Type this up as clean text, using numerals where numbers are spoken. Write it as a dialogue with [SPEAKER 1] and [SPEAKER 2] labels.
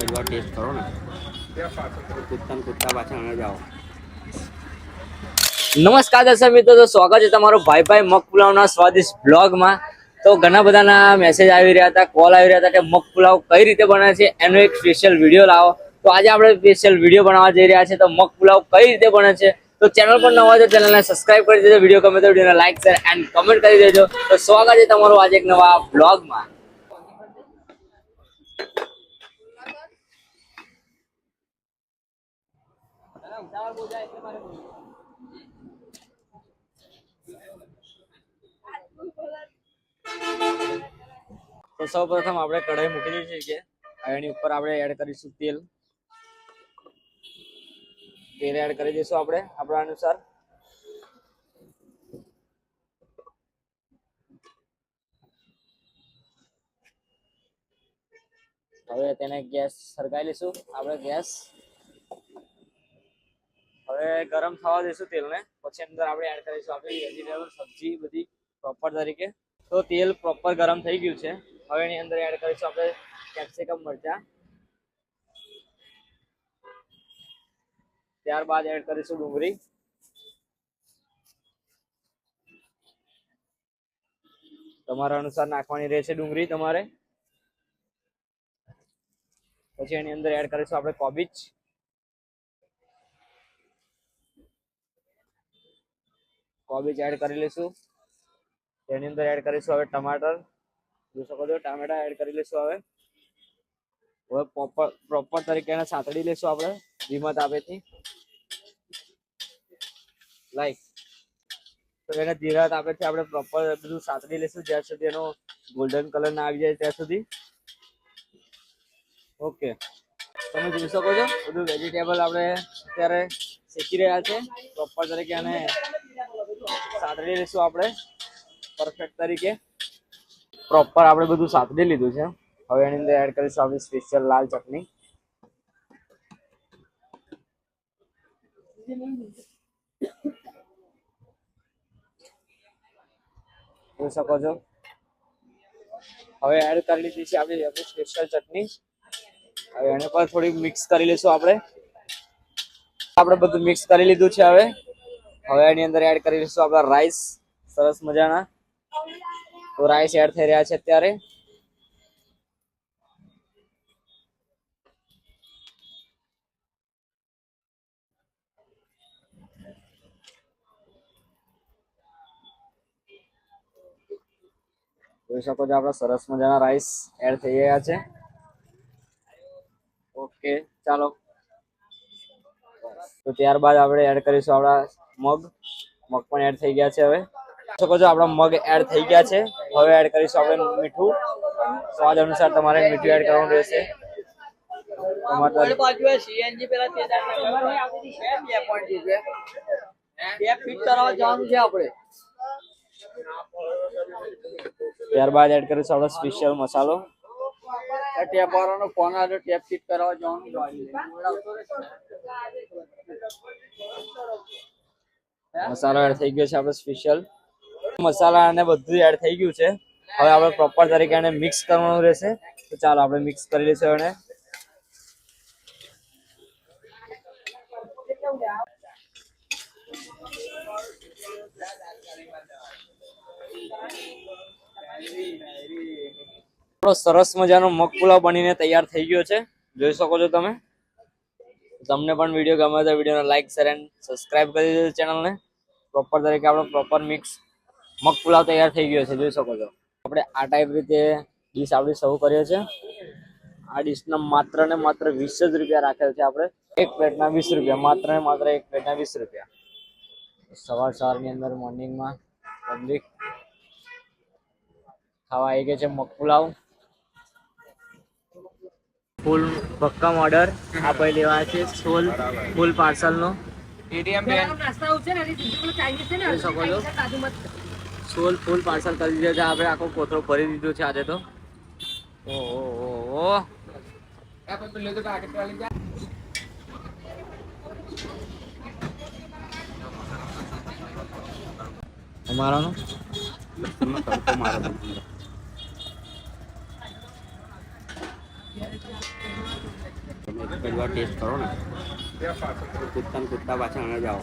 [SPEAKER 1] एक बार टेस्ट करो ना, कुत्ता पाछा न जाओ। नमस्कार दर्शक मित्रों, तो स्वागत है તમારું ભાઈ મગ પુલાવના સ્વાદિષ્ટ બ્લોગમાં। તો ઘણા બધાના મેસેજ આવી રહ્યા હતા, કોલ આવી રહ્યા હતા કે મગ પુલાવ કઈ રીતે બને છે એનો એક સ્પેશિયલ વિડીયો લાવો। તો આજે આપણે સ્પેશિયલ વિડીયો બનાવવા જઈ રહ્યા છે। તો મગ પુલાવ કઈ રીતે બને છે, તો ચેનલ પર નવા હોય તો ચેનલને સબસ્ક્રાઇબ કરી દેજો, વિડીયો ગમે તો વિડીયોને લાઈક શેર એન્ડ કમેન્ટ કરી દેજો। તો સ્વાગત છે તમારું આજે એક નવા બ્લોગમાં। तो સૌપ્રથમ આપણે કઢાઈ મૂકી દીધી છે કે એની ઉપર આપણે એડ કરીશું તેલ એડ કરી દઈશું આપણે આપણા અનુસાર। હવે તેને ગેસ સળગાવી લઈશું આપણે ગેસ। હવે ગરમ થવા દઈશું તેલને, પછી અંદર આપણે એડ કરીશું આપણી વેજીટેબલ સબ્જી બધી પ્રોપર તરીકે। તો તેલ પ્રોપર ગરમ થઈ ગયું છે। હવે એની અંદર એડ કરીશું આપણે કેપ્સિકમ મરચા, ત્યારબાદ એડ કરીશું ડુંગળી, તમારા અનુસાર નાખવાની રહેશે ડુંગળી તમારે। પછી એની અંદર એડ કરીશું આપણે કોબીજ, કોબીજ એડ કરી લઈશું। એની અંદર એડ કરીશું હવે ટમાટર, જોઈ શકો છો ટામેટા એડ કરી લઈશું। હવે પ્રોપર તરીકે એને સાતડી લઈશું આપણે ધીમા તાપેથી, લાઈક તો એને ધીરા તાપેથી આપણે પ્રોપર બધું સાતડી લઈશું જ્યાં સુધી એનો ગોલ્ડન કલર ના આવી જાય ત્યાં સુધી। ઓકે, તમે જોઈ શકો છો બધું વેજીટેબલ આપણે અત્યારે શેકી રહ્યા છે પ્રોપર તરીકે, અને સાતડી લઈશું આપણે પરફેક્ટ તરીકે। પ્રોપર આપણે બધું સાતડી લીધું છે। હવે એની અંદર એડ કરીશું આપણી સ્પેશિયલ લાલ ચટણી, જોઈ શકો છો। હવે એડ કરી લીધી છે આપણી સ્પેશિયલ ચટણી। હવે એને પણ થોડી મિક્સ કરી લઈશું આપણે બધું મિક્સ કરી લીધું છે। હવે એની અંદર એડ કરી લઈશું આપણા રાઈસ સરસ મજાના। તો રાઈસ એડ થઈ રહ્યા છે અત્યારે। જોઈ શકો છો આપણા સરસ મજાના રાઈસ એડ થઈ ગયા છે। ઓકે ચાલો, તો ત્યારબાદ આપણે એડ કરીશું આપણા મગ પણ એડ થઈ ગયા છે। હવે શકો છો આપણા મગ એડ થઈ ગયા છે। હવે એડ કરીશું આપણે મીઠું, સ્વાદ અનુસાર તમારે મીઠું એડ કરવાનું રહેશે। ત્યારબાદ એડ કરીશું આપણો સ્પેશિયલ મસાલો, ટેપ વાળાનો ફોન આવ્યો, ટેપ ફિટ કરાવવા જવાનું મસાલો એડ થઈ ગયો છે આપણો સ્પેશિયલ મસાલા, અને બધું એડ થઈ ગયું છે। હવે આપણે પ્રોપર તરીકે એને મિક્સ કરવાનું રહેશે। તો ચાલો આપણે મિક્સ કરી લઈશું એને। સરસ મજાનો મગ પુલાવ બનીને તૈયાર થઈ ગયો છે, જોઈ શકો છો તમે। તમને પણ વિડીયો ગમે તો વિડીયોને લાઈક શેર એન્ડ સબસ્ક્રાઇબ કરી દેજો ચેનલને। પ્રોપર તરીકે આપણો પ્રોપર મિક્સ મગ પુલાવ તૈયાર થઈ ગયો છે, જોઈ શકો છો। આપણે આ ટાઈપ રીતે ડીશ આપણી સર્વ કરીએ છીએ। આ ડીશના માત્ર ને માત્ર 20 જ રૂપિયા રાખેલ છે આપણે, એક પ્લેટના 20 રૂપિયા, માત્ર ને માત્ર એક પ્લેટના 20 રૂપિયા। સવારની અંદર મોર્નિંગમાં પબ્લિક ખાવા આવી ગઈ છે મગ પુલાવ। ફૂલ ભક્કમ ઓર્ડર આપણે લેવા છે, ફૂલ પાર્સલનો। ફૂલ પાર્સલ કરી દીધો છે આપણે, આખો કોથળો ભરી દીધો છે આજે તો। ઓહો અમારાનો
[SPEAKER 2] એક જ વાર ટેસ્ટ કરો ને કૂદતા ને કૂદતા પાછા અહીંયા જાઓ.